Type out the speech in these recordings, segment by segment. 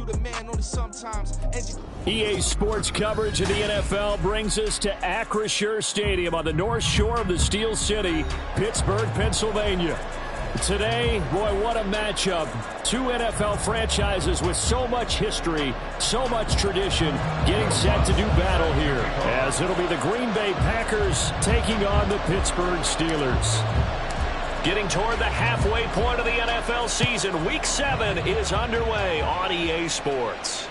you the man only sometimes. EA Sports coverage of the NFL brings us to Acrisure Stadium on the north shore of the Steel City, Pittsburgh, Pennsylvania. Today, boy, what a matchup. Two NFL franchises with so much history, so much tradition, getting set to do battle here, as it'll be the Green Bay Packers taking on the Pittsburgh Steelers. Getting toward the halfway point of the NFL season, Week 7 is underway on EA Sports.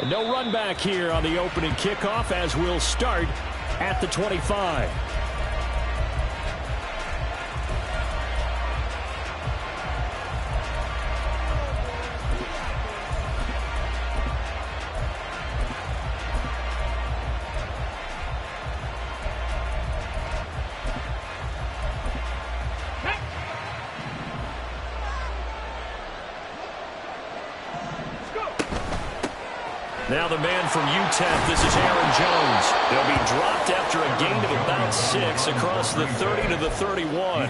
No run back here on the opening kickoff, as we'll start at the 25. Now the man from UTEP, this is Aaron Jones. They'll be dropped after a gain of about 6 across the 30 to the 31.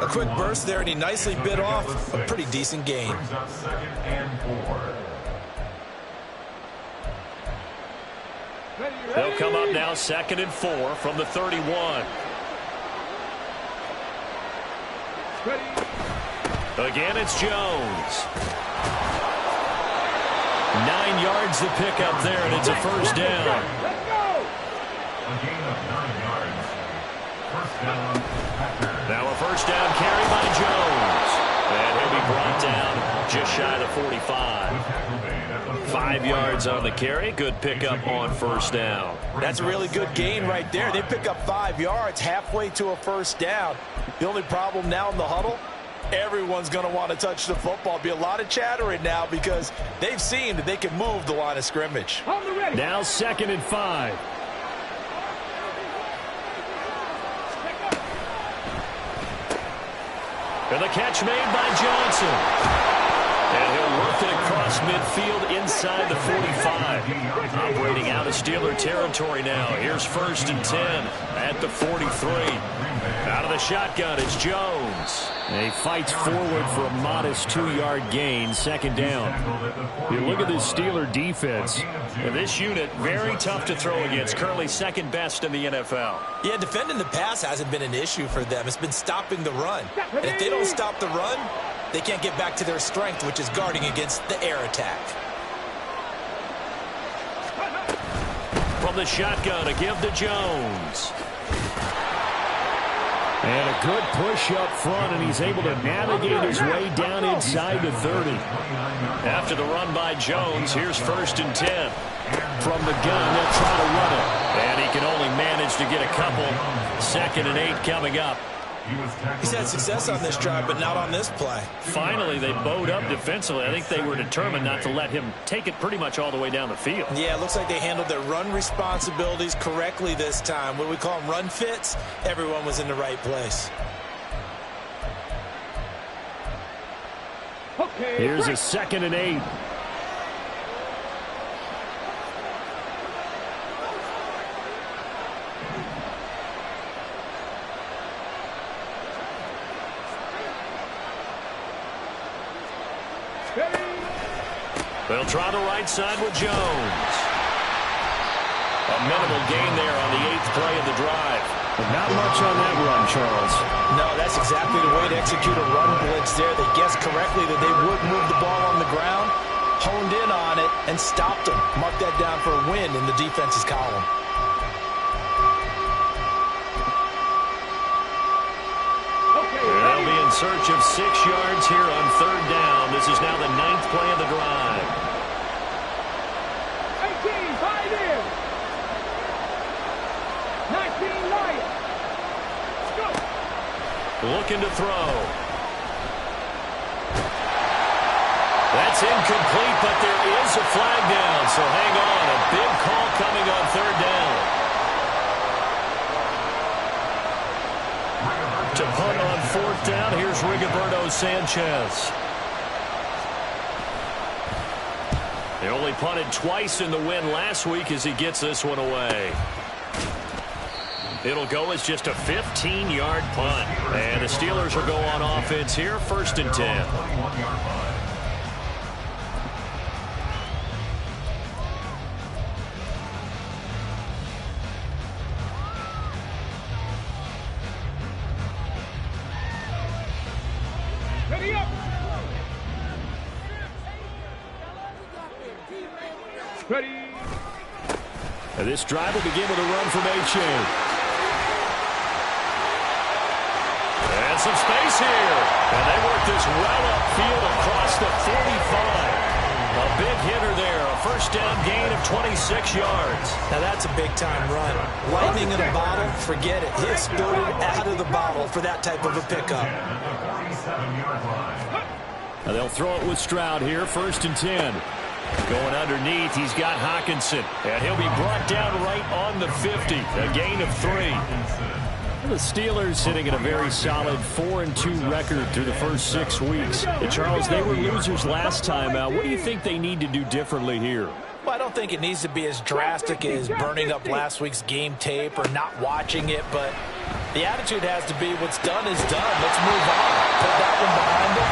A quick burst there, and he nicely bit off a pretty decent gain. They'll come up now 2nd and 4 from the 31. Again, it's Jones. 9 yards to pick up there, and it's a first down. Now a first down carry by Jones. And he'll be brought down just shy of the 45. 5 yards on the carry. Good pickup on first down. That's a really good gain right there. They pick up 5 yards halfway to a first down. The only problem now in the huddle, everyone's going to want to touch the football. Be a lot of chattering now because they've seen that they can move the line of scrimmage. Now 2nd and 5. And the catch made by Johnson. And he'll work it across midfield inside the 45. Operating out of Steeler territory now. Here's 1st and 10 at the 43. Out of the shotgun, it's Jones. And he fights forward for a modest 2-yard gain, 2nd down. You look at this Steeler defense. And this unit, very tough to throw against. Currently 2nd best in the NFL. Yeah, defending the pass hasn't been an issue for them. It's been stopping the run. And if they don't stop the run, they can't get back to their strength, which is guarding against the air attack. From the shotgun, a give to Jones. And a good push up front, and he's able to navigate his way down inside the 30. After the run by Jones, here's 1st and 10. From the gun, they'll try to run it. And he can only manage to get a couple. 2nd and 8 coming up. He's had success on this drive, but not on this play. Finally, they bowed up defensively. I think they were determined not to let him take it pretty much all the way down the field. Yeah, it looks like they handled their run responsibilities correctly this time. What we call them run fits, everyone was in the right place. Here's a 2nd and 8. They'll try the right side with Jones. A minimal gain there on the 8th play of the drive. But not much on that run, Charles. No, that's exactly the way to execute a run blitz there. They guessed correctly that they would move the ball on the ground, honed in on it, and stopped them. Mark that down for a win in the defense's column. They'll be in search of 6 yards here on 3rd down. This is now the 9th play of the drive. 18, 5 in. 19, right. Let's go. Looking to throw. That's incomplete, but there is a flag down, so hang on. A big call coming on 3rd down. To punt on 4th down, here's Rigoberto Sanchez. They only punted twice in the win last week as he gets this one away. It'll go as just a 15-yard punt. And the Steelers will go on offense here, 1st and 10. Ready. And this drive will begin with a run from A-Chain. And some space here. And they work this well upfield across the 45. A big hitter there. A first down gain of 26 yards. Now that's a big-time run. Lightning in a bottle, forget it. He exploded out of the bottle for that type of a pickup. Now they'll throw it with Stroud here. 1st and 10. Going underneath, he's got Hockenson. And he'll be brought down right on the 50. A gain of 3. The Steelers sitting at a very solid 4-2 record through the first 6 weeks. Charles, they were losers last time out. What do you think they need to do differently here? Well, I don't think it needs to be as drastic as burning up last week's game tape or not watching it, but the attitude has to be what's done is done. Let's move on. Put that one behind them,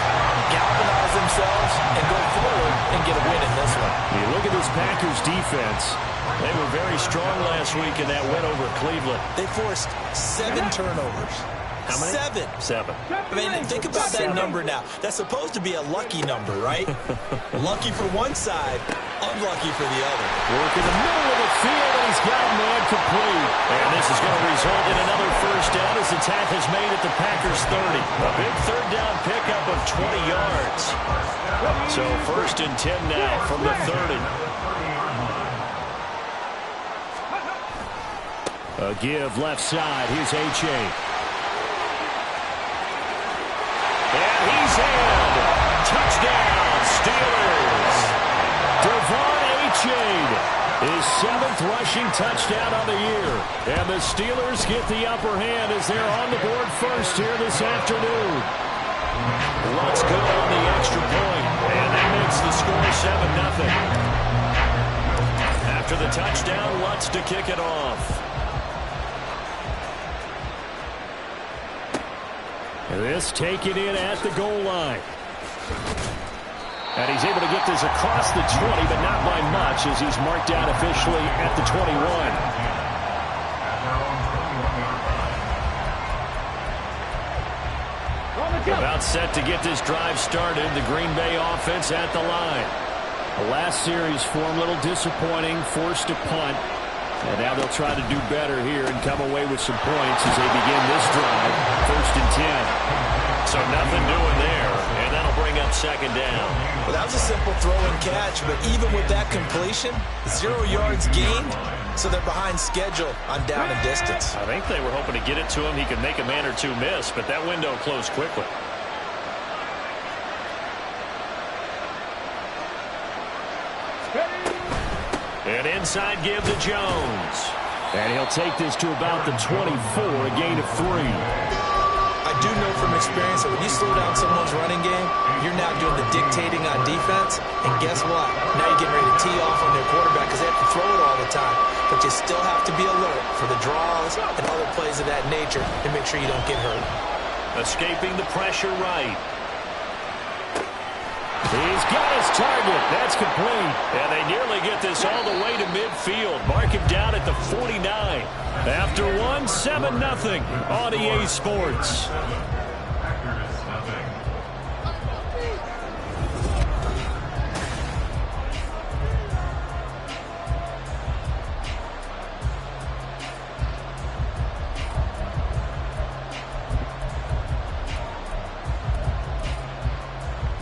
galvanize themselves, and go forward and get a win in this one. You look at this Packers defense. They were very strong last week in that win over Cleveland. They forced 7 turnovers. How many? 7. I mean, think about that number now. That's supposed to be a lucky number, right? Lucky for one side, unlucky for the other. Work in the middle of the field, and he's got a man complete. And this is going to result in another first down as the tackle's made at the Packers 30. A big third down pickup of 20 yards. So 1st and 10 now from the 30. A give left side. Here's A-Chain. And he's in. Touchdown, Steelers. Devon A-Chain, his 7th rushing touchdown on the year. And the Steelers get the upper hand as they're on the board first here this afternoon. Let's go on the extra point. And that makes the score 7-0. After the touchdown, Lutz to kick it off. This taken in at the goal line. And he's able to get this across the 20, but not by much as he's marked out officially at the 21. About set to get this drive started. The Green Bay offense at the line. The last series for him, a little disappointing, forced a punt. And now they'll try to do better here and come away with some points as they begin this drive. 1st and 10. So nothing doing there, and that'll bring up 2nd down. Well, that was a simple throw and catch, but even with that completion, 0 yards gained, so they're behind schedule on down and distance. I think they were hoping to get it to him. He could make a man or two miss, but that window closed quickly. An inside give to Jones. And he'll take this to about the 24, a gain of 3. I do know from experience that when you slow down someone's running game, you're now doing the dictating on defense. And guess what? Now you're getting ready to tee off on their quarterback because they have to throw it all the time. But you still have to be alert for the draws and other plays of that nature and make sure you don't get hurt. Escaping the pressure right. He's got his target. That's complete. And they nearly get this all the way to midfield. Mark him down at the 49. After one, 7-0 on EA Sports.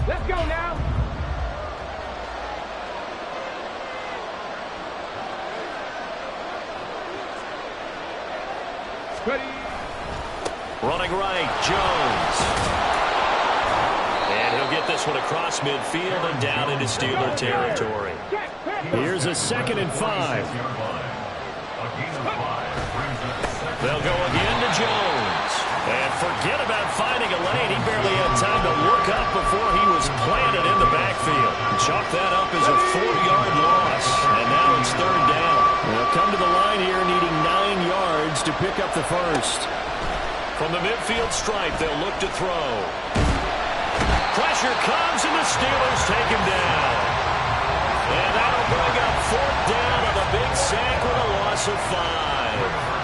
Let's go now. Ready. Running right, Jones. And he'll get this one across midfield and down into Steeler territory. Here's a 2nd and 5. They'll go again to Jones. And forget about finding a lane. He barely had time to look up before he was planted in the backfield. Chalk that up as a 4-yard loss. And now it's 3rd down. They'll come to the line here needing 9 yards to pick up the first. From the midfield stripe, they'll look to throw. Pressure comes, and the Steelers take him down. And that'll bring up 4th down on the big sack with a loss of 5.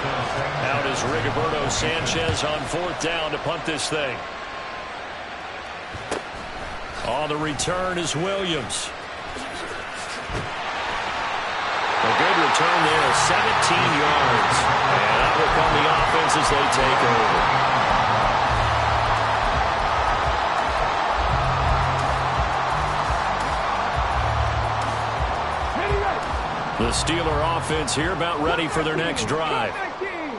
Out is Rigoberto Sanchez on 4th down to punt this thing. On the return is Williams. return there, 17 yards. And out will come the offense as they take over. The Steeler offense here about ready for their next drive.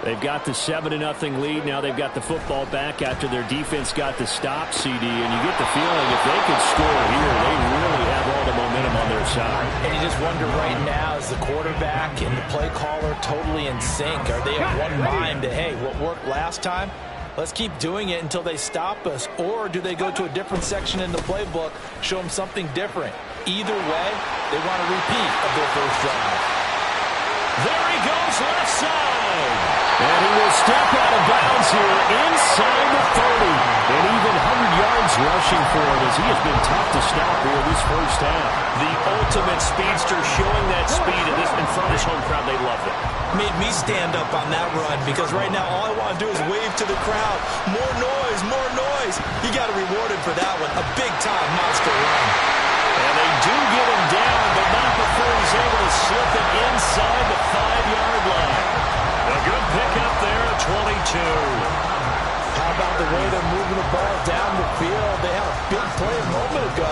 They've got the 7-0 lead. Now they've got the football back after their defense got the stop, CD. And you get the feeling if they could score here, they really have all the momentum on their side. And you just wonder right now, is the quarterback and the play caller totally in sync? Are they of one mind that, hey, what worked last time, let's keep doing it until they stop us? Or do they go to a different section in the playbook, show them something different? Either way, they want a repeat of their first drive. There he goes, left side. And he will step out of bounds here inside the 30. And even 100 yards rushing for him as he has been tough to stop here this first half. The ultimate speedster showing that speed in front of his home crowd. They loved it. Made me stand up on that run because right now all I want to do is wave to the crowd. More noise, more noise. You got to reward him for that one. A big-time monster run. And they do get him down, but not before he's able to slip it inside the 5-yard line. A good pickup there at 22. How about the way they're moving the ball down the field? They had a big play a moment ago.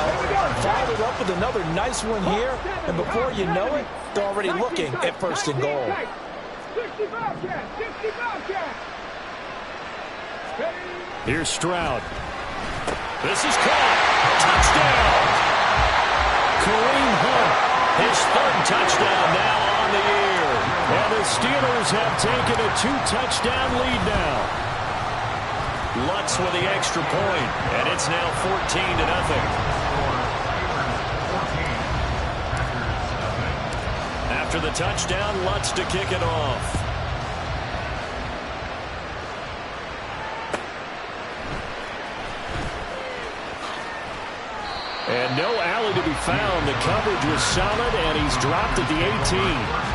Followed up with another nice one here. And before you know it, they're already looking at first and goal. 65 catch. Here's Stroud. This is caught. Touchdown. Kareem Hunt, his third touchdown now on the year. And the Steelers have taken a 2-touchdown lead now. Lutz with the extra point, and it's now 14-0. After the touchdown, Lutz to kick it off. And no alley to be found. The coverage was solid, and he's dropped at the 18.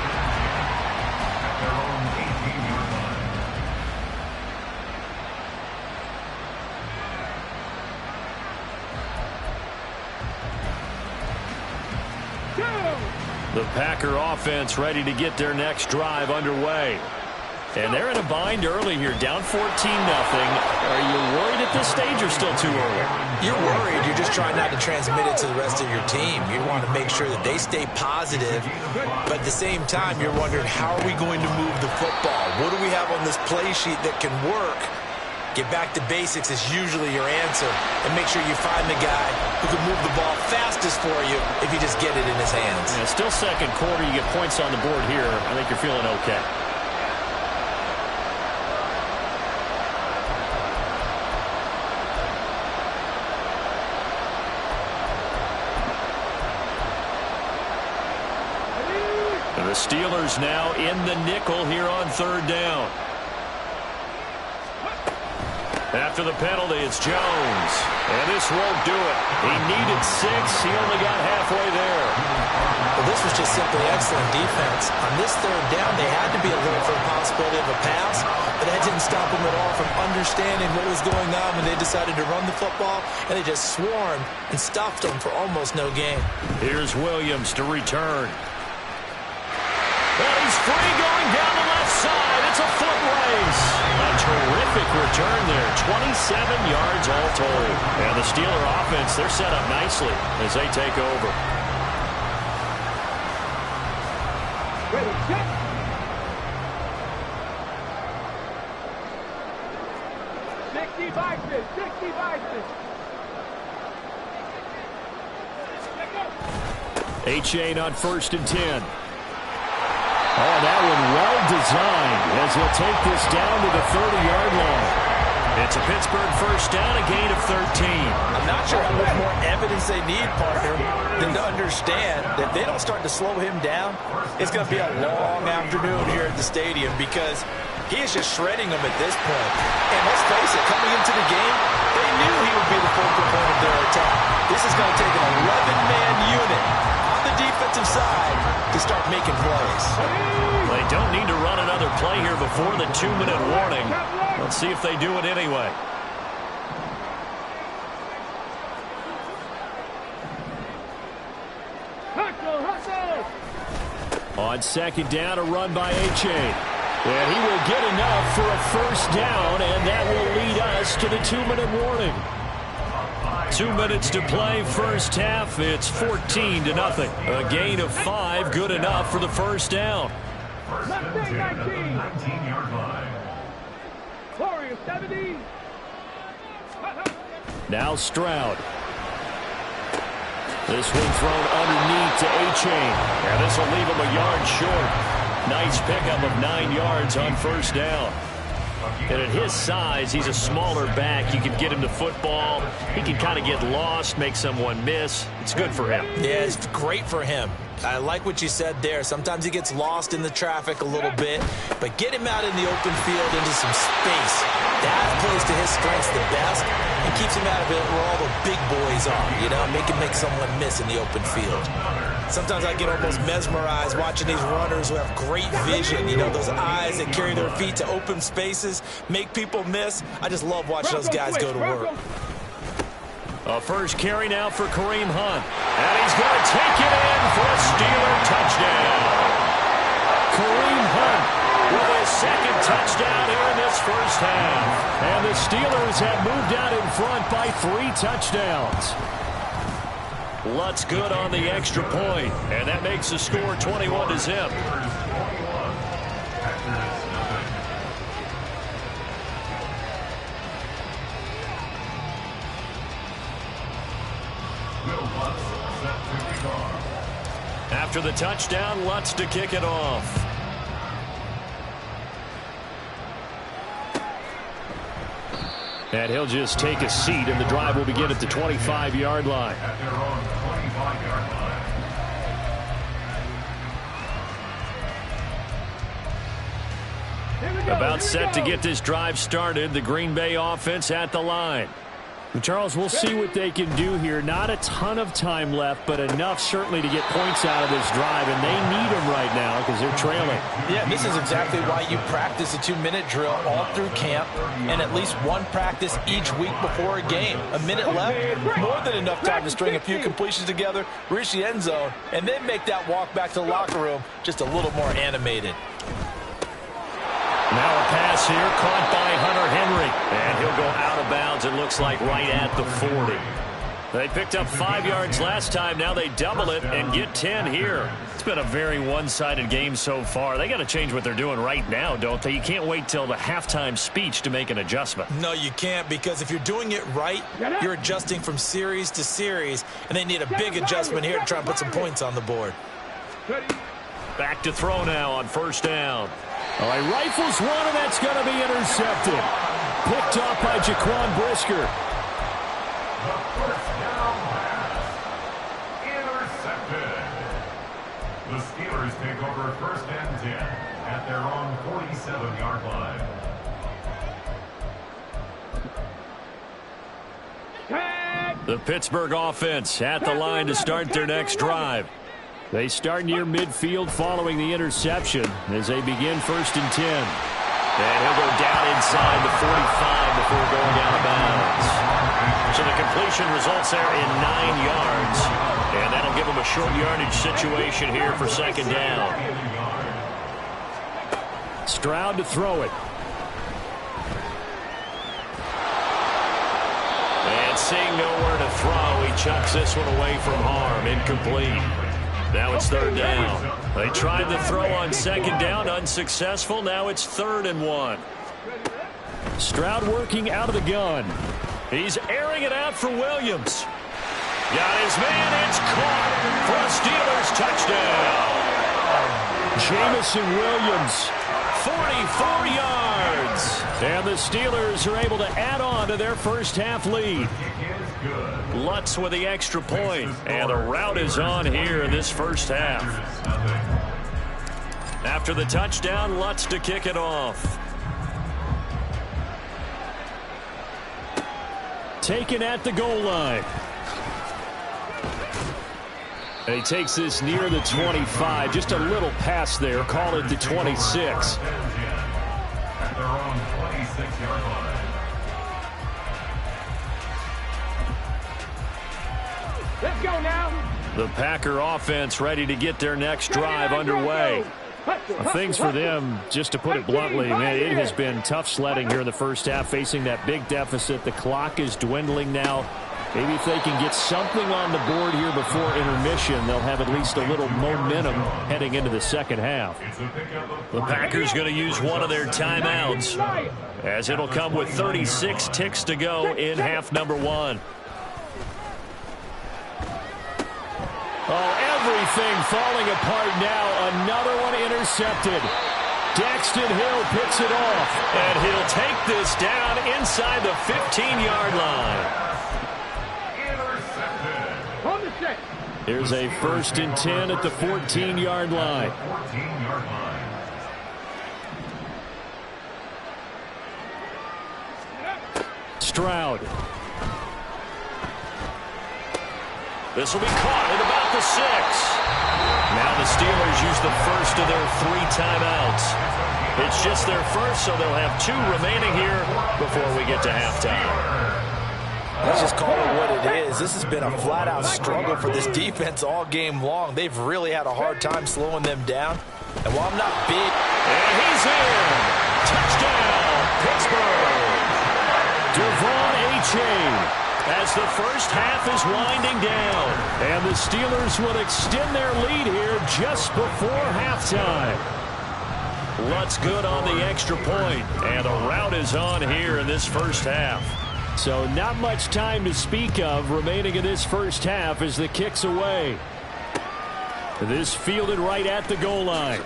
The Packer offense ready to get their next drive underway. And they're in a bind early here, down 14-0. Are you worried at this stage or still too early? You're worried. You're just trying not to transmit it to the rest of your team. You want to make sure that they stay positive. But at the same time, you're wondering, how are we going to move the football? What do we have on this play sheet that can work? Get back to basics is usually your answer. And make sure you find the guy who can move the ball fastest for you if you just get it in his hands. Yeah, still second quarter. You get points on the board here. I think you're feeling okay. The Steelers now in the nickel here on third down. After the penalty, it's Jones. And this won't do it. He needed 6. He only got halfway there. Well, this was just simply excellent defense. On this third down, they had to be alert for the possibility of a pass, but that didn't stop them at all from understanding what was going on when they decided to run the football, and they just swarmed and stopped them for almost no gain. Here's Williams to return. And he's free going down the left side. It's a foot race. A terrific return there. 27 yards all told. And the Steeler offense, they're set up nicely as they take over. Ready, set. Achane on 1st and 10. Oh, that one well designed as he'll take this down to the 30-yard line. It's a Pittsburgh first down, a gain of 13. I'm not sure how much more evidence they need, partner, than to understand that if they don't start to slow him down, it's going to be a long afternoon here at the stadium because he is just shredding them at this point. And let's face it, coming into the game, they knew he would be the focal point of their attack. This is going to take an 11-man unit on the defensive side to start making plays. They don't need to run another play here before the 2-minute warning. Let's see if they do it anyway. On second down, a run by A-Chain. And he will get enough for a first down, and that will lead us to the 2-minute warning. 2 minutes to play, first half. It's 14-0. A gain of 5, good enough for the first down. 19-yard line. Warriors 70. Now Stroud. This one thrown underneath to A-Chain. And this will leave him a yard short. Nice pickup of 9 yards on first down. And at his size, he's a smaller back. You can get him to football. He can kind of get lost, make someone miss. It's good for him. Yeah, it's great for him. I like what you said there. Sometimes he gets lost in the traffic a little bit, but get him out in the open field into some space. That plays to his strengths the best and keeps him out of it where all the big boys are, you know, make someone miss in the open field. Sometimes I get almost mesmerized watching these runners who have great vision, you know, those eyes that carry their feet to open spaces, make people miss. I just love watching those guys go to work. A first carry now for Kareem Hunt. And he's going to take it in for a Steeler touchdown. Kareem Hunt with his second touchdown here in this first half. And the Steelers have moved out in front by 3 touchdowns. Lutz good on the extra point, and that makes the score 21-0. After the touchdown, Lutz to kick it off. And he'll just take a seat, and the drive will begin at the 25-yard line. About set to get this drive started. The Green Bay offense at the line. Charles, we'll see what they can do here. Not a ton of time left, but enough certainly to get points out of this drive, and they need them right now because they're trailing. Yeah, this is exactly why you practice a 2-minute drill all through camp and at least one practice each week before a game. A minute left, more than enough time to string a few completions together, reach the end zone, and then make that walk back to the locker room just a little more animated. Now a pass here caught by Hunter Henry. And he'll go out of bounds, it looks like, right at the 40. They picked up 5 yards last time. Now they double it and get 10 here. It's been a very one-sided game so far. They got to change what they're doing right now, don't they? You can't wait till the halftime speech to make an adjustment. No, you can't, because if you're doing it right, you're adjusting from series to series, and they need a big adjustment here to try and put some points on the board. Back to throw now on first down. All right, rifles one, and that's going to be intercepted. Picked up by Jaquan Brisker. First down pass. Intercepted. The Steelers take over first and 10 at their own 47-yard line. The Pittsburgh offense at the line to start their next drive. They start near midfield following the interception as they begin first and 10. And he'll go down inside the 45 before going out of bounds. So the completion results there in 9 yards. And that'll give them a short yardage situation here for second down. Stroud to throw it. And seeing nowhere to throw, he chucks this one away from harm. Incomplete. Now it's third down. They tried the throw on second down, unsuccessful. Now it's 3rd and 1. Stroud working out of the gun. He's airing it out for Williams. Got his man. It's caught for a Steelers touchdown. Jamison Williams, 44 yards. And the Steelers are able to add on to their first half lead. Lutz with the extra point, and the route is on here in this first half. After the touchdown, Lutz to kick it off. Taken at the goal line. And he takes this near the 25, just a little pass there, call it the 26. At their own 26-yard line. Let's go now. The Packer offense ready to get their next drive underway. Things for them, just to put it bluntly, man, it has been tough sledding here in the first half, facing that big deficit. The clock is dwindling now. Maybe if they can get something on the board here before intermission, they'll have at least a little momentum heading into the second half. The Packers going to use one of their timeouts, as it'll come with 36 ticks to go in half number one. Oh, everything falling apart now. Another one intercepted. Daxton Hill picks it off. And he'll take this down inside the 15-yard line. Here's a 1st and 10 at the 14-yard line. Stroud. This will be caught at about the 6. Now the Steelers use the first of their 3 timeouts. It's just their first, so they'll have 2 remaining here before we get to halftime. Let's just call it what it is. This has been a flat-out struggle for this defense all game long. They've really had a hard time slowing them down. And while I'm not big... And he's in! Touchdown, Pittsburgh! Devon Achane, as the first half is winding down. And the Steelers will extend their lead here just before halftime. Lutz good on the extra point. And the rout is on here in this first half. So not much time to speak of remaining in this first half as the kick's away. This fielded right at the goal line.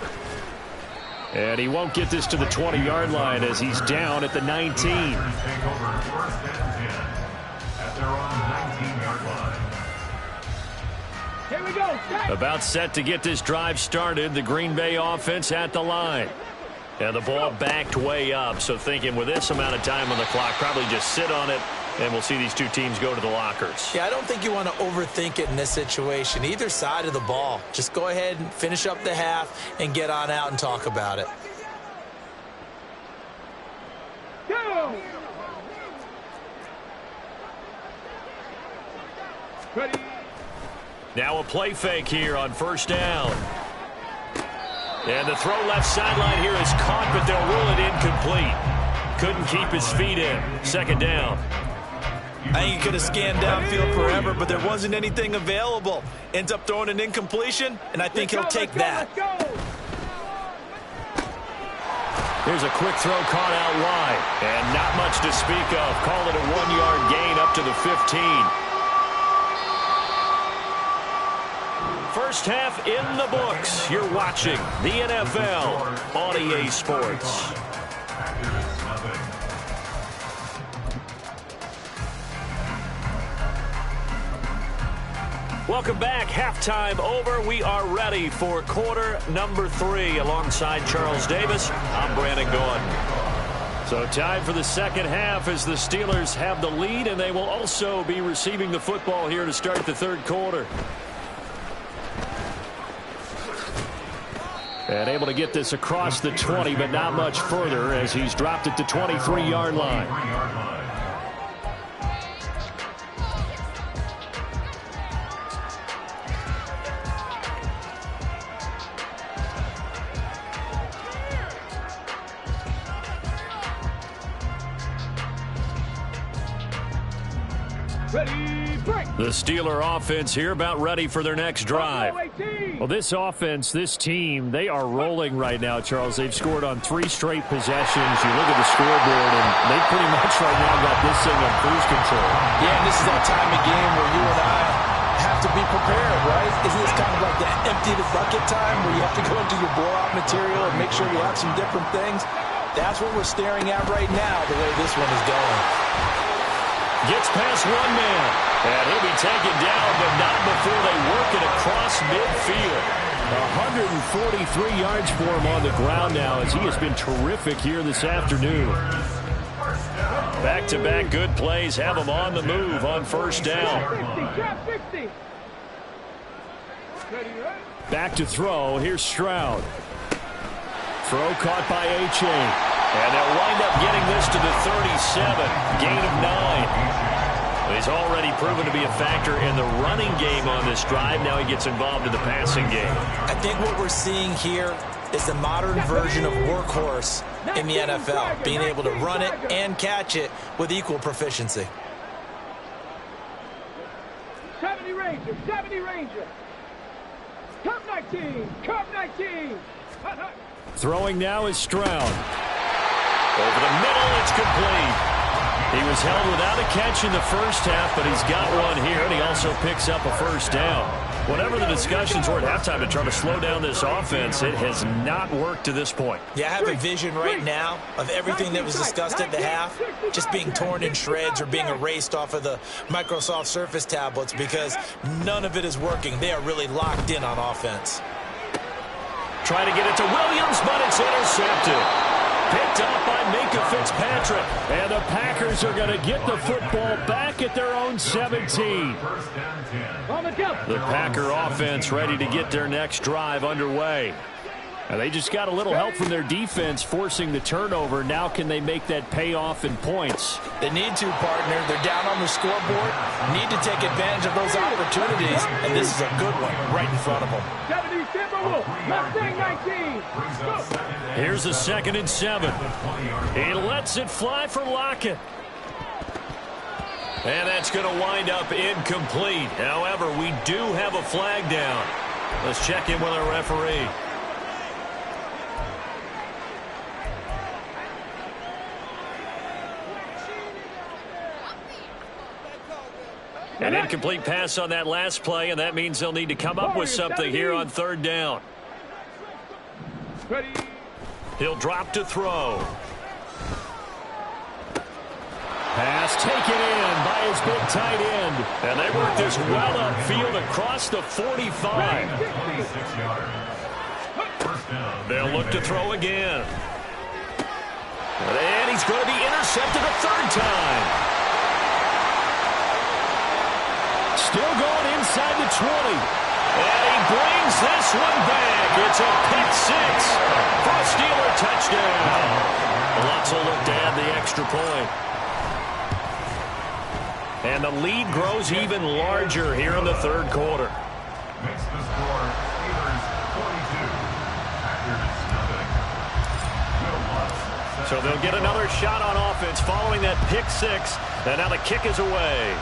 And he won't get this to the 20-yard line as he's down at the 19. Here we go. About set to get this drive started. The Green Bay offense at the line. And the ball backed way up. So thinking with this amount of time on the clock, probably just sit on it, and we'll see these 2 teams go to the lockers. Yeah, I don't think you want to overthink it in this situation. Either side of the ball. Just go ahead and finish up the half and get on out and talk about it. Go. Ready. Now a play fake here on first down. And the throw left sideline here is caught, but they'll rule it incomplete. Couldn't keep his feet in. Second down. I think he could have scanned downfield forever, but there wasn't anything available. Ends up throwing an incompletion, and I think he'll take that. Here's a quick throw caught out wide. And not much to speak of. Call it a 1-yard gain up to the 15. First half in the books. You're watching the NFL on EA Sports. Welcome back. Halftime over. We are ready for quarter number 3. Alongside Charles Davis, I'm Brandon Gordon. So time for the second half as the Steelers have the lead, and they will also be receiving the football here to start the third quarter. And able to get this across the 20, but not much further as he's dropped at the 23-yard line. The Steeler offense here about ready for their next drive. Well, this offense, this team, they are rolling right now, Charles. They've scored on 3 straight possessions. You look at the scoreboard, and they pretty much right now got this thing on cruise control. Yeah, and this is that time of game where you and I have to be prepared, right? Isn't this kind of like that empty the bucket time where you have to go into your blowout material and make sure you have some different things? That's what we're staring at right now, the way this one is going. Gets past one man, and he'll be taken down, but not before they work it across midfield. 143 yards for him on the ground now as he has been terrific here this afternoon. Back-to-back good plays have him on the move on first down. Back to throw. Here's Stroud. Throw caught by Achane. And they'll wind up getting this to the 37. Gain of 9. The he's already proven to be a factor in the running game on this drive. Now he gets involved in the passing game. I think what we're seeing here is the modern version of workhorse in the NFL, being able to run it and catch it with equal proficiency. 70 Ranger, 70 Ranger. Curve 19, curve 19. Hut, hut. Throwing now is Stroud. Over the middle, it's complete. He was held without a catch in the first half, but he's got one here, and he also picks up a first down. Whatever the discussions were at halftime to try to slow down this offense, it has not worked to this point. Yeah, I have a vision right now of everything that was discussed at the half just being torn in shreds or being erased off of the Microsoft Surface tablets because none of it is working. They are really locked in on offense. Trying to get it to Williams, but it's intercepted. Picked up by Minkah Fitzpatrick. And the Packers are going to get the football back at their own 17. The Packer offense ready to get their next drive underway. And they just got a little help from their defense forcing the turnover. Now can they make that pay off in points? They need to, partner. They're down on the scoreboard. Need to take advantage of those opportunities. And this is a good one right in front of them. 70 Timberwolves, Mustang 19. Go. Here's a 2nd and 7. He lets it fly for Lockett. And that's going to wind up incomplete. However, we do have a flag down. Let's check in with our referee. An incomplete pass on that last play, and that means they'll need to come up with something here on 3rd down. Ready. He'll drop to throw. Pass taken in by his big tight end. And they work this well upfield across the 45. They'll look to throw again. And he's going to be intercepted a 3rd time. Still going inside the 20. And he brings this one back. It's a pick 6 for a Steeler touchdown. Lots will look to add the extra point. And the lead grows even larger here in the 3rd quarter. Makes the score Steelers 42. Packers nothing. So they'll get another shot on offense following that pick 6. And now the kick is away.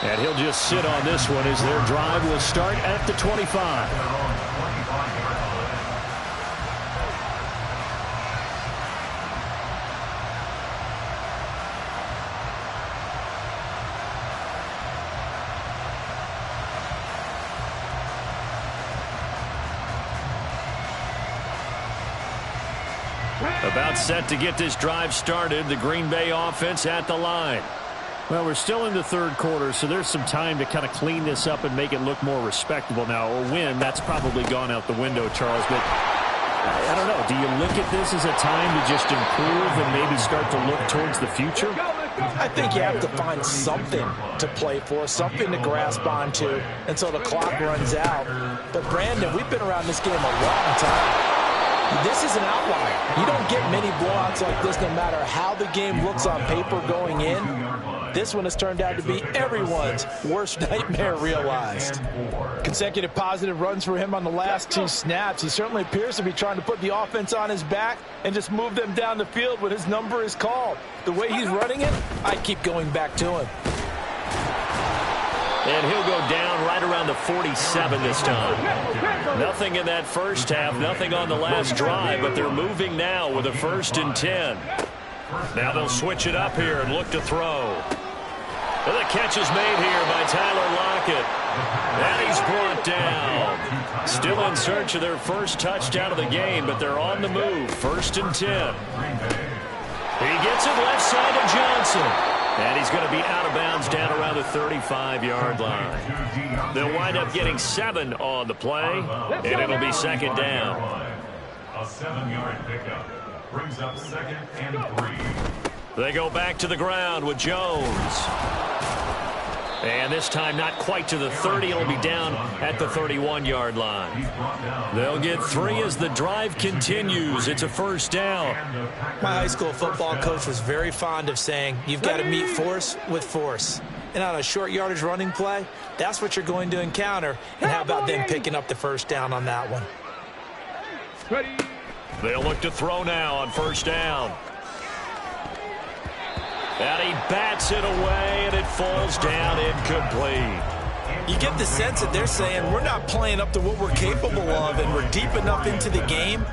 And he'll just sit on this one as their drive will start at the 25. About set to get this drive started. The Green Bay offense at the line. Well, we're still in the 3rd quarter, so there's some time to kind of clean this up and make it look more respectable now. A win, that's probably gone out the window, Charles. But I don't know. Do you look at this as a time to just improve and maybe start to look towards the future? I think you have to find something to play for, something to grasp onto until the clock runs out. But, Brandon, we've been around this game a long time. This is an outlier. You don't get many blowouts like this no matter how the game looks on paper going in. This one has turned out to be everyone's worst nightmare realized. Consecutive positive runs for him on the last 2 snaps. He certainly appears to be trying to put the offense on his back and just move them down the field when his number is called. The way he's running it, I keep going back to him. And he'll go down right around the 47 this time. Nothing in that first half, nothing on the last drive, but they're moving now with a 1st and 10. Now they'll switch it up here and look to throw. And the catch is made here by Tyler Lockett. And he's brought down. Still in search of their first touchdown of the game, but they're on the move. 1st and 10. He gets it left side to Johnson. And he's going to be out of bounds down around the 35-yard line. They'll wind up getting 7 on the play, and it'll be 2nd down. A 7-yard pickup brings up 2nd and 3. They go back to the ground with Jones. And this time not quite to the 30. It'll be down at the 31-yard line. They'll get 3 as the drive continues. It's a first down. My high school football coach was very fond of saying, you've got to meet force with force. And on a short yardage running play, that's what you're going to encounter. And how about them picking up the first down on that one? Ready. They'll look to throw now on first down. And he bats it away, and it falls down incomplete. You get the sense that they're saying we're not playing up to what we're capable of, and we're deep enough into the game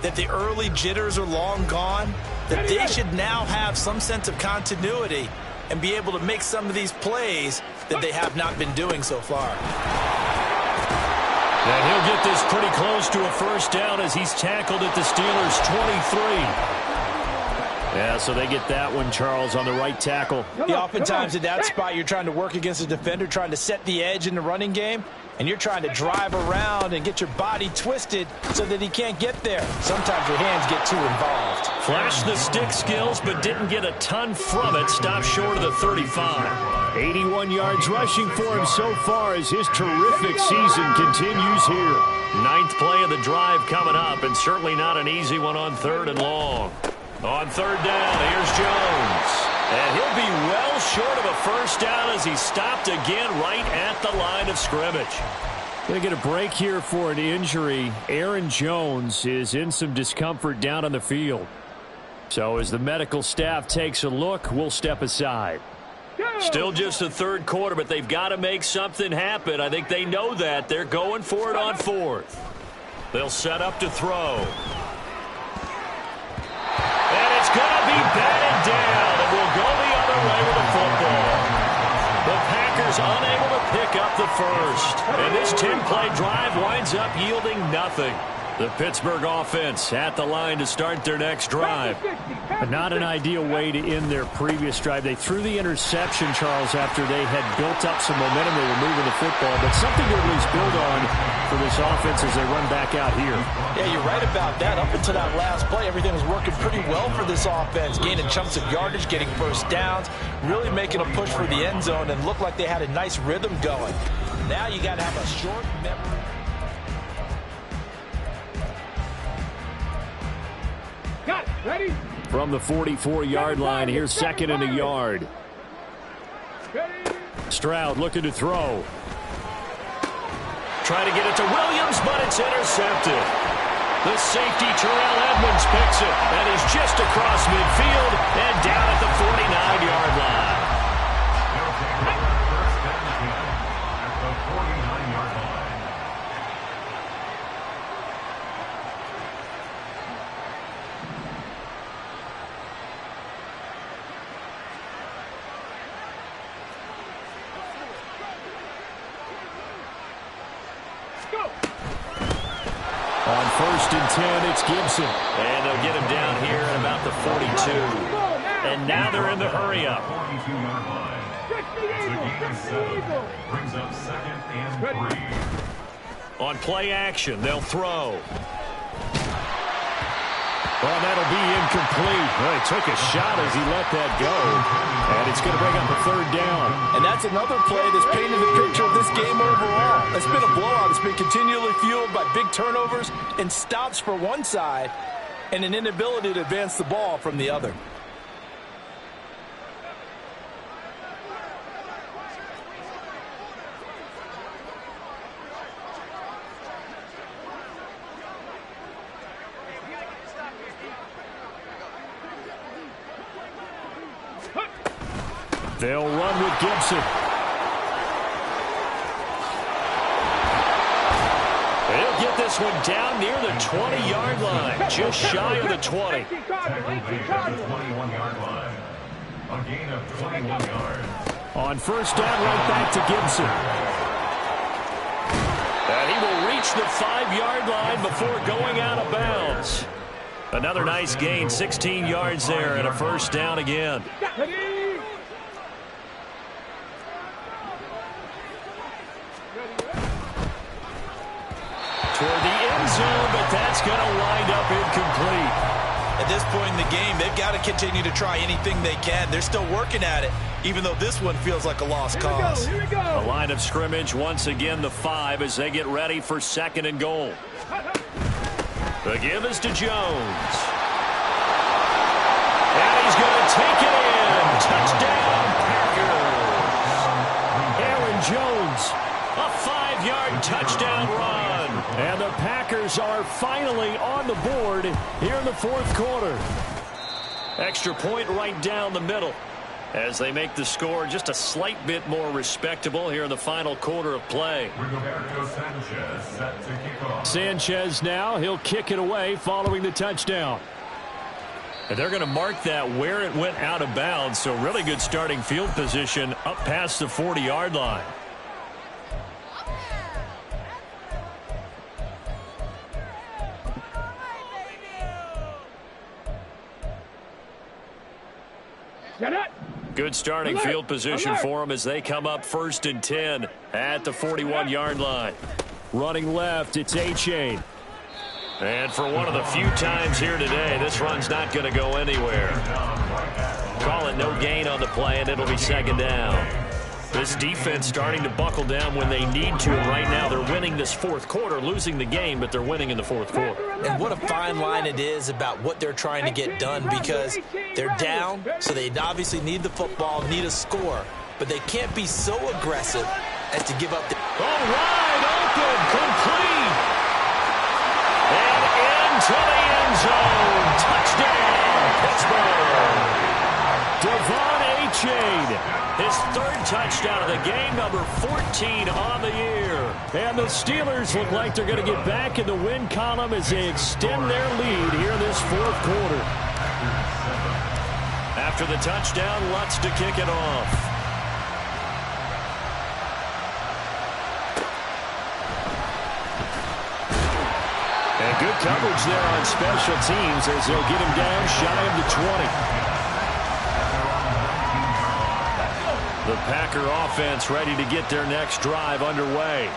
that the early jitters are long gone, that they should now have some sense of continuity and be able to make some of these plays that they have not been doing so far. And he'll get this pretty close to a first down as he's tackled at the Steelers' 23. Yeah, so they get that one, Charles, on the right tackle. Yeah, oftentimes at that spot, you're trying to work against a defender, trying to set the edge in the running game, and you're trying to drive around and get your body twisted so that he can't get there. Sometimes your hands get too involved. Flashed the stick skills, but didn't get a ton from it. Stopped short of the 35. 81 yards rushing for him so far as his terrific season continues here. 9th play of the drive coming up, and certainly not an easy one on 3rd and long. On 3rd down, here's Jones. And he'll be well short of a first down as he's stopped again right at the line of scrimmage. Going to get a break here for an injury. Aaron Jones is in some discomfort down on the field. So as the medical staff takes a look, we'll step aside. Still just the 3rd quarter, but they've got to make something happen. I think they know that. They're going for it on 4th. They'll set up to throw. And it's going to be batted down, and we'll go the other way with the football. The Packers unable to pick up the first. And this 10-play drive winds up yielding nothing. The Pittsburgh offense at the line to start their next drive. But not an ideal way to end their previous drive. They threw the interception, Charles, after they had built up some momentum. They were moving the football, but something to at least build on for this offense as they run back out here. Yeah, you're right about that. Up until that last play, everything was working pretty well for this offense. Gaining chunks of yardage, getting first downs, really making a push for the end zone, and looked like they had a nice rhythm going. Now you got to have a short memory. Got it. Ready? From the 44-yard line, here's 2nd and a yard. Ready? Stroud looking to throw. Trying to get it to Williams, but it's intercepted. The safety, Terrell Edmunds, picks it, and he's just across midfield and down at the 49-yard line. They'll take over first down again at the 49-yard line. On 1st and 10, it's Gibson. And they'll get him down here at about the 42. And now they're in the hurry-up. 42-yard line. It's a gain of 7. Brings up 2nd and 3. On play action, they'll throw. Well, that'll be incomplete. Well, he took a shot as he let that go. And it's going to bring up a 3rd down. And that's another play that's painted the picture of this game overall. It's been a blowout. It's been continually fueled by big turnovers and stops for one side and an inability to advance the ball from the other. They'll run with Gibson. They'll get this one down near the 20-yard line, just shy of the 20. Tackle made at the 21-yard line. A gain of 21 yards. On 1st down, right back to Gibson. And he will reach the 5-yard line before going out of bounds. Another nice gain, 16 yards there, and a 1st down again. Toward the end zone, but that's going to wind up incomplete. At this point in the game, they've got to continue to try anything they can. They're still working at it, even though this one feels like a lost cause. Here we go. The line of scrimmage, once again, the 5 as they get ready for 2nd and goal. The give is to Jones. And he's going to take it in. Touchdown, Packers. Aaron Jones, a 5-yard touchdown run. And the Packers are finally on the board here in the 4th quarter. Extra point right down the middle as they make the score just a slight bit more respectable here in the final quarter of play. Rigoberto Sanchez set to kick off. Sanchez now, he'll kick it away following the touchdown. And they're going to mark that where it went out of bounds, so really good starting field position up past the 40-yard line. Good starting field position for them as they come up 1st and 10 at the 41-yard line. Running left, it's A-Chain. And for one of the few times here today, this run's not going to go anywhere. Call it no gain on the play, and it'll be 2nd down. This defense starting to buckle down when they need to, and right now they're winning this 4th quarter, losing the game, but they're winning in the 4th quarter. And what a fine line it is about what they're trying to get done, because they're down, so they obviously need the football, need a score, but they can't be so aggressive as to give up the... Oh, wide open, complete. And into the end zone. Touchdown, Pittsburgh. Devon A-Chain, his 3rd touchdown of the game, number 14 on the year. And the Steelers look like they're going to get back in the win column as they extend their lead here in this 4th quarter. After the touchdown, Lutz to kick it off. And good coverage there on special teams as they'll get him down shy of the 20. The Packer offense ready to get their next drive underway.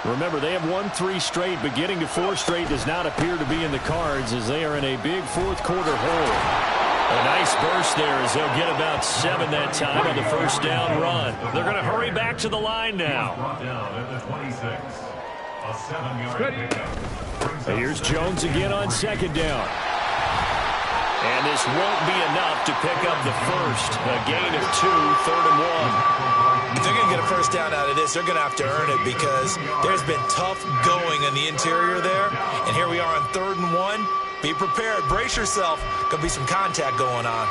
Remember, they have won 3 straight, but getting to 4 straight does not appear to be in the cards as they are in a big 4th quarter hole. A nice burst there as they'll get about 7 that time on the 1st down run. They're going to hurry back to the line now. Brought down at the 26. A 7-yard pickup. Here's Jones again on 2nd down. And this won't be enough to pick up the first. A gain of 2, 3rd and 1. If they're going to get a first down out of this, they're going to have to earn it, because there's been tough going in the interior there. And here we are on 3rd and 1. Be prepared. Brace yourself. Going to be some contact going on.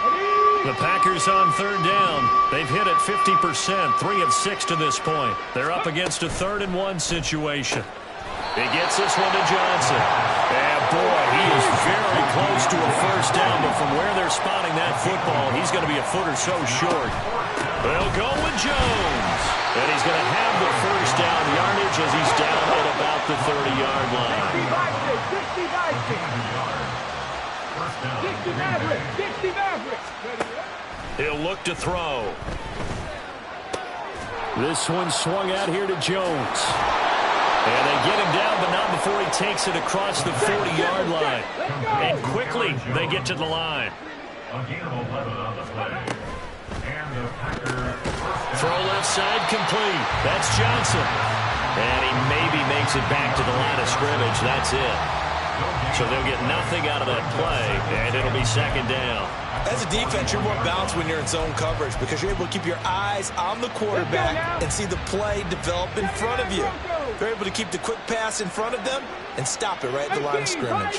The Packers on 3rd down. They've hit it 50%, 3 of 6 to this point. They're up against a 3rd and 1 situation. He gets this one to Johnson. And boy, he is very close to a first down, but from where they're spotting that football, he's going to be a foot or so short. They'll go with Jones. And he's going to have the first down yardage as he's down at about the 30-yard line. 60 Mavericks. He'll look to throw. This one swung out here to Jones. And they get him down, but not before he takes it across the 40-yard line. And quickly, they get to the line. A gain of 11 on the play. And the Packers. Throw left side complete. That's Johnson. And he maybe makes it back to the line of scrimmage. That's it. So they'll get nothing out of that play, and it'll be 2nd down. As a defense, you're more balanced when you're in zone coverage, because you're able to keep your eyes on the quarterback and see the play develop in front of you. You're able to keep the quick pass in front of them and stop it right at the line of scrimmage.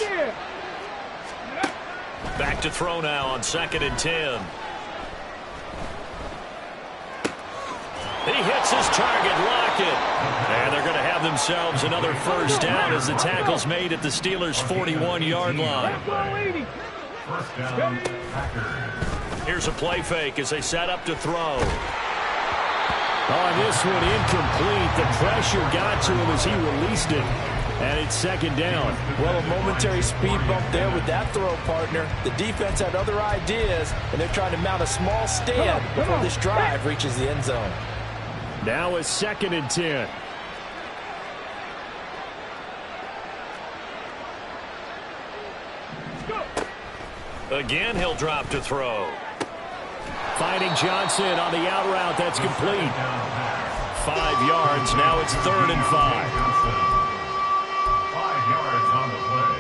Back to throw now on 2nd and 10. He hits his target, Lockett. And they're going to have themselves another first down as the tackle's made at the Steelers' 41-yard line. First down, Packers. Here's a play fake as they set up to throw. On this one, incomplete. The pressure got to him as he released it. And it's 2nd down. Well, a momentary speed bump there with that throw, partner. The defense had other ideas, and they're trying to mount a small stand before this drive reaches the end zone. Now it's 2nd and 10. Again, he'll drop to throw. Finding Johnson on the out route. That's complete. 5 yards. Now it's 3rd and 5. 5 yards on the play.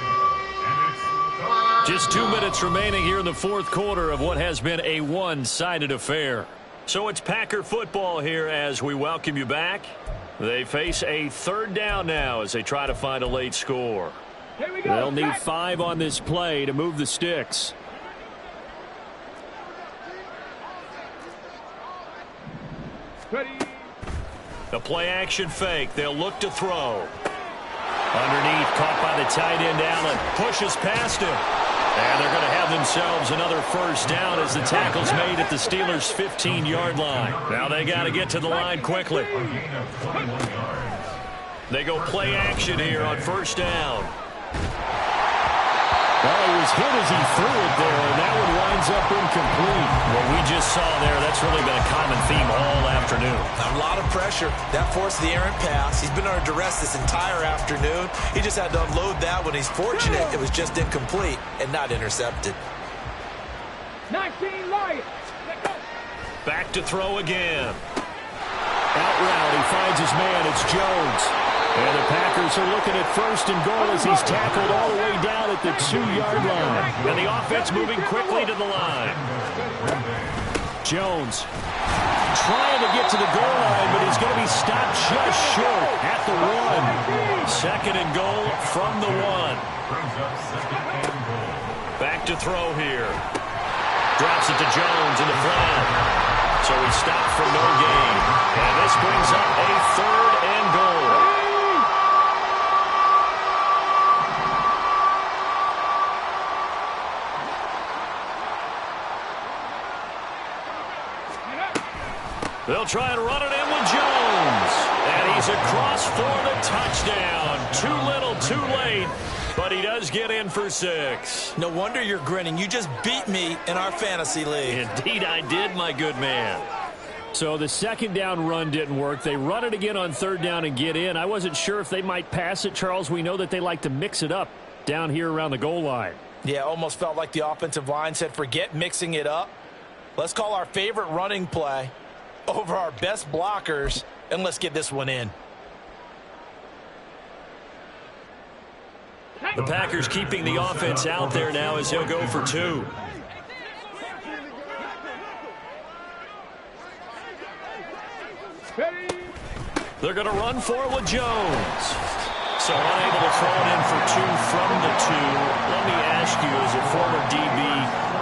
And it's Just 2 minutes remaining here in the 4th quarter of what has been a one-sided affair. So it's Packer football here as we welcome you back. They face a 3rd down now as they try to find a late score. Here we go. They'll need 5 on this play to move the sticks. Ready. The play action fake. They'll look to throw. Underneath, caught by the tight end Allen. Pushes past him. And they're going to have themselves another 1st down as the tackle's made at the Steelers' 15-yard line. Now they got to get to the line quickly. a gain of 21 yards. They go play action here on 1st down. Well, he was hit as he threw it there, and that one winds up incomplete. What we just saw there, that's really been a common theme all afternoon. A lot of pressure. That forced the errant pass. He's been under duress this entire afternoon. He just had to unload that one. He's fortunate it was just incomplete and not intercepted. 19 Lions. Let go. Back to throw again. Out route, he finds his man. It's Jones. And the Packers are looking at 1st and goal as he's tackled all the way down at the 2-yard line. And the offense moving quickly to the line. Jones trying to get to the goal line, but he's going to be stopped just short at the 1. 2nd and goal from the 1. Brings up 2nd and goal. Back to throw here. Drops it to Jones in the flat. So he stopped for no gain. And this brings up a 3rd and goal. They'll try and run it in with Jones. And he's across for the touchdown. Too little, too late. But he does get in for 6. No wonder you're grinning. You just beat me in our fantasy league. Indeed I did, my good man. So the 2nd down run didn't work. They run it again on 3rd down and get in. I wasn't sure if they might pass it, Charles. We know that they like to mix it up down here around the goal line. Yeah, almost felt like the offensive line said, forget mixing it up. Let's call our favorite running play over our best blockers, and let's get this one in. The Packers keeping the offense out there now as he'll go for 2. Ready. They're going to run for it with Jones. So unable to throw it in for 2 from the 2. Let me ask you, as a former DB,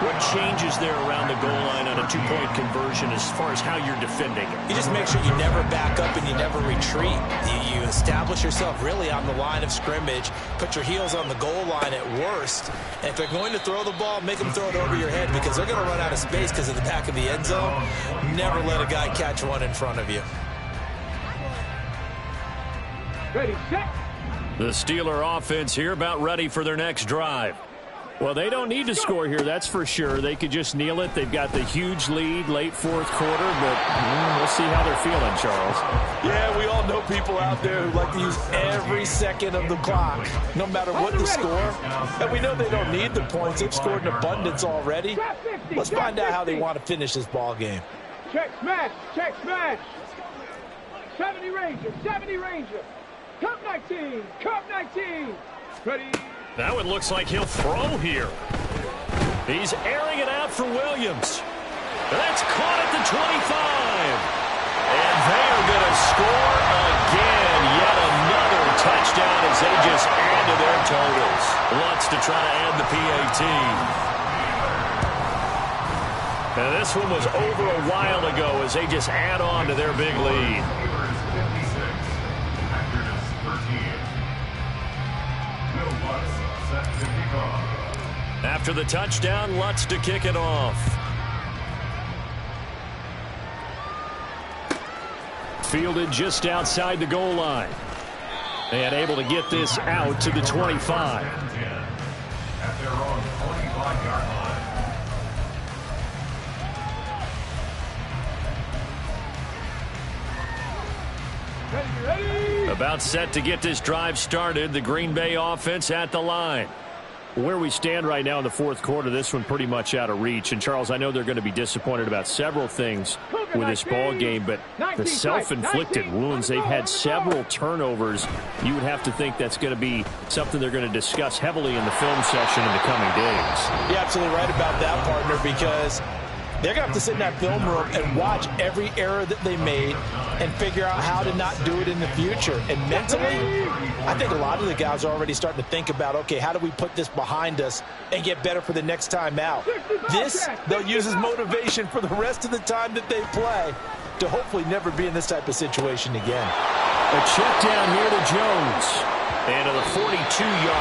what changes there around the goal line on a 2-point conversion as far as how you're defending it? You just make sure you never back up and you never retreat. You establish yourself really on the line of scrimmage, put your heels on the goal line at worst. And if they're going to throw the ball, make them throw it over your head because they're going to run out of space because of the back of the end zone. Never let a guy catch one in front of you. Ready, set. The Steeler offense here about ready for their next drive. Well, they don't need to score here, that's for sure. They could just kneel it. They've got the huge lead, late 4th quarter, but we'll see how they're feeling, Charles. Yeah, we all know people out there who like to use every second of the clock, no matter what the score. And we know they don't need the points. They've scored in abundance already. Let's find out how they want to finish this ball game. Check smash. Check smash. 70 Ranger. 70 Ranger. Cup 19. Cup 19. Ready. That one looks like he'll throw here. He's airing it out for Williams. That's caught at the 25. And they are going to score again. Yet another touchdown as they just add to their totals. Wants to try to add the PAT. And this one was over a while ago as they just add on to their big lead. After the touchdown, Lutz to kick it off. Fielded just outside the goal line. And able to get this out to the 25. At their own 25-yard line. Ready. About set to get this drive started. The Green Bay offense at the line. Where we stand right now in the fourth quarter, this one pretty much out of reach. And, Charles, I know they're going to be disappointed about several things with this ball game, but the self-inflicted wounds, they've had several turnovers. You would have to think that's going to be something they're going to discuss heavily in the film session in the coming days. You're absolutely right about that, partner, because they're going to have to sit in that film room and watch every error that they made and figure out how to not do it in the future. And mentally, I think a lot of the guys are already starting to think about, okay, how do we put this behind us and get better for the next time out? This, they'll use as motivation for the rest of the time that they play to hopefully never be in this type of situation again. A check down here to Jones. And to the 42-yard